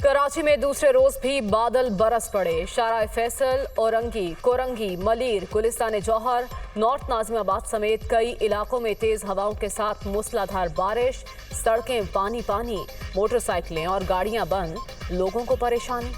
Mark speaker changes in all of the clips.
Speaker 1: कराची में दूसरे रोज भी बादल बरस पड़े। शारा फैसल, औरंगी, कोरंगी, मलीर, गुलिस्तान जौहर, नॉर्थ नाजिमाबाद समेत कई इलाकों में तेज हवाओं के साथ मूसलाधार बारिश। सड़कें पानी पानी, मोटरसाइकिलें और गाड़ियां बंद, लोगों को परेशानी।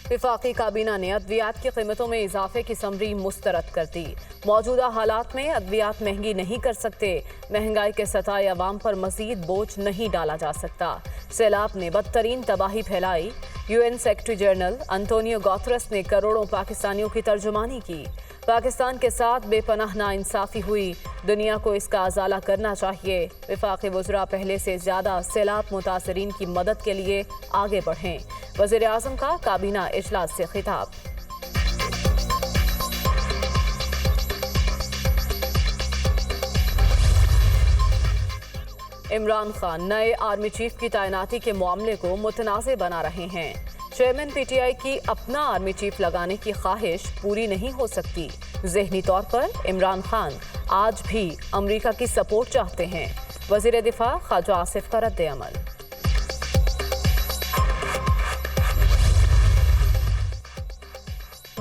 Speaker 1: वफाकी काबीना ने अद्वियात की कीमतों में इजाफे की समरी मुस्तरद कर दी। मौजूदा हालात में अद्वियात महंगी नहीं कर सकते। महंगाई के सताए अवाम पर मजीद बोझ नहीं डाला जा सकता। सैलाब ने बदतरीन तबाही फैलाई। UN secretary general Antonio Guterres ने करोड़ों पाकिस्तानियों की तर्जुमानी की। पाकिस्तान के साथ बेपनाह नाइंसाफी हुई, दुनिया को इसका अजाला करना चाहिए। वफाकी वज़रा पहले से ज़्यादा सैलाब मुतासरीन की मदद के लिए आगे बढ़ें। वज़ीर आज़म का काबीना इजलास से खिताब। इमरान खान नए आर्मी चीफ की तैनाती के मामले को मुतनाज़ बना रहे हैं। चेयरमैन PTI की अपना आर्मी चीफ लगाने की ख्वाहिश पूरी नहीं हो सकती। ज़हनी तौर पर इमरान खान आज भी अमरीका की सपोर्ट चाहते हैं। वज़ीर दिफा ख्वाजा आसिफ का रद्द अमल।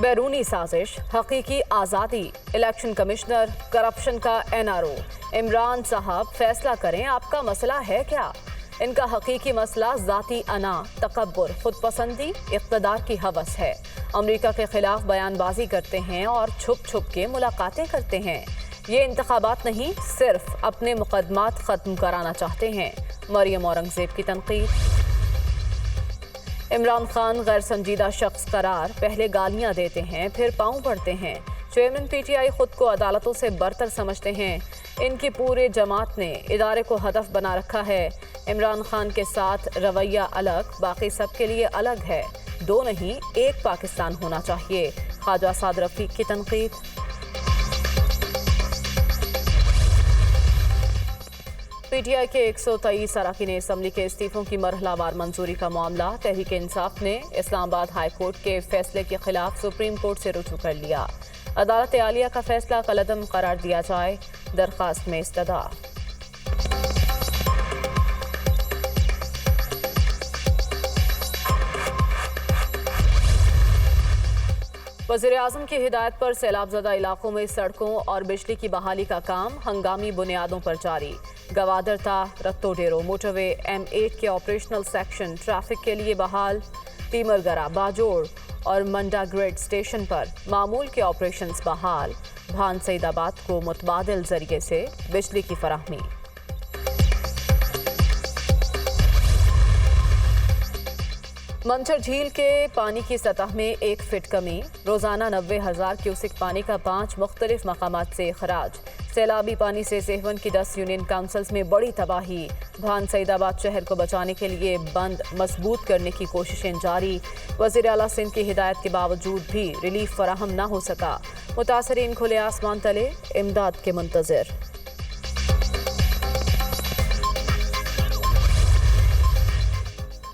Speaker 1: बैरूनी साजिश, हकीकी आज़ादी, इलेक्शन कमिश्नर, करप्शन का NRO। इमरान साहब फैसला करें, आपका मसला है क्या? इनका हकीकी मसला ज़ाती अना, तकब्बुर, खुदपसंदी, इक़्तिदार की हवस है। अमरीका के खिलाफ बयानबाजी करते हैं और छुप छुप के मुलाकातें करते हैं। ये इंतखाबात नहीं, सिर्फ अपने मुकदमात ख़त्म कराना चाहते हैं। मरियम औरंगज़ेब की तनकीद। इमरान खान गैर संजीदा शख्स करार, पहले गालियां देते हैं फिर पाँव पड़ते हैं। चेयरमैन PTI खुद को अदालतों से बरतर समझते हैं। इनकी पूरे जमात ने इदारे को हदफ बना रखा है। इमरान खान के साथ रवैया अलग, बाकी सब के लिए अलग है। दो नहीं, एक पाकिस्तान होना चाहिए। ख्वाजा साद रफीक की तनकीद। PTI के 123 अरकान असम्बली के इस्तीफों की मरहलावार मंजूरी का मामला तहरीक इंसाफ ने इस्लामाबाद हाई कोर्ट के फैसले के खिलाफ सुप्रीम कोर्ट से रुजू कर लिया। अदालत आलिया का फैसला कलअदम करार दिया जाए, दरख्वास्त में इस्तदा। वज़ीर आज़म की हिदायत पर सैलाबज़दा इलाकों में सड़कों और बिजली की बहाली का काम हंगामी बुनियादों पर जारी। गवादर ता रत्तो डेरो मोटरवे M8 के ऑपरेशनल सेक्शन ट्रैफिक के लिए बहाल। तीमरगरा, बाजोड़ और मंडा ग्रिड स्टेशन पर मामूल के ऑपरेशंस बहाल। भान सईदाबाद को मुतबादिल जरिए से बिजली की फराहमी। मंचर झील के पानी की सतह में 1 फीट कमी। रोजाना 90,000 क्यूसिक पानी का 5 मुख्तलिफ मकामात से खराज। सैलाबी पानी से सेहवन की 10 यूनियन काउंसिल्स में बड़ी तबाही। भान सईदाबाद शहर को बचाने के लिए बंद मजबूत करने की कोशिशें जारी। वज़ीर आला सिंध की हिदायत के बावजूद भी रिलीफ फराहम न हो सका। मुतासरीन खुले आसमान तले इमदाद के मुंतज़िर।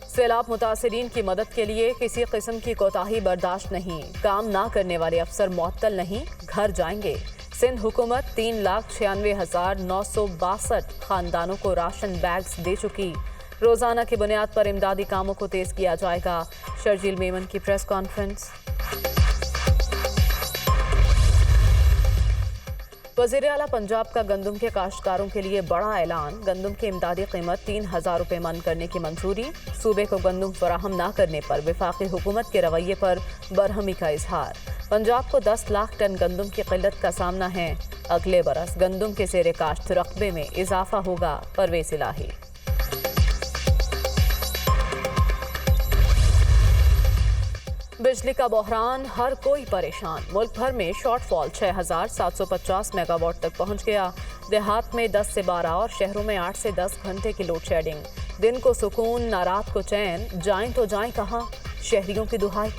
Speaker 1: सैलाब मुतासरीन की मदद के लिए किसी किस्म की कोताही बर्दाश्त नहीं। काम ना करने वाले अफसर मुअत्तल नहीं, घर जाएंगे। सिंध हुकूमत 3,96,962 खानदानों को राशन बैग्स दे चुकी। रोजाना की बुनियाद पर इमदादी कामों को तेज किया जाएगा। शर्जील मेमन की प्रेस कॉन्फ्रेंस। वज़ीर आला पंजाब का गंदम के काश्तकारों के लिए बड़ा ऐलान। गंदम की इमदादी कीमत 3,000 रुपये मन करने की मंजूरी। सूबे को गंदम फराहम न करने पर वफाकी हुकूमत के रवैये पर बरहमी का इजहार। पंजाब को 10 लाख टन गंदम की किल्लत का सामना है। अगले बरस गंदम के ज़ेरे काश्त रकबे में इजाफा होगा। परवेज़ इलाही। बिजली का बहरान, हर कोई परेशान। मुल्क भर में शॉर्टफॉल 6,750 मेगावाट तक पहुंच गया। देहात में 10 से 12 और शहरों में 8 से 10 घंटे की लोड शेडिंग। दिन को सुकून, ना रात को चैन, जाएं तो जाएं कहाँ, शहरियों की दुहाई।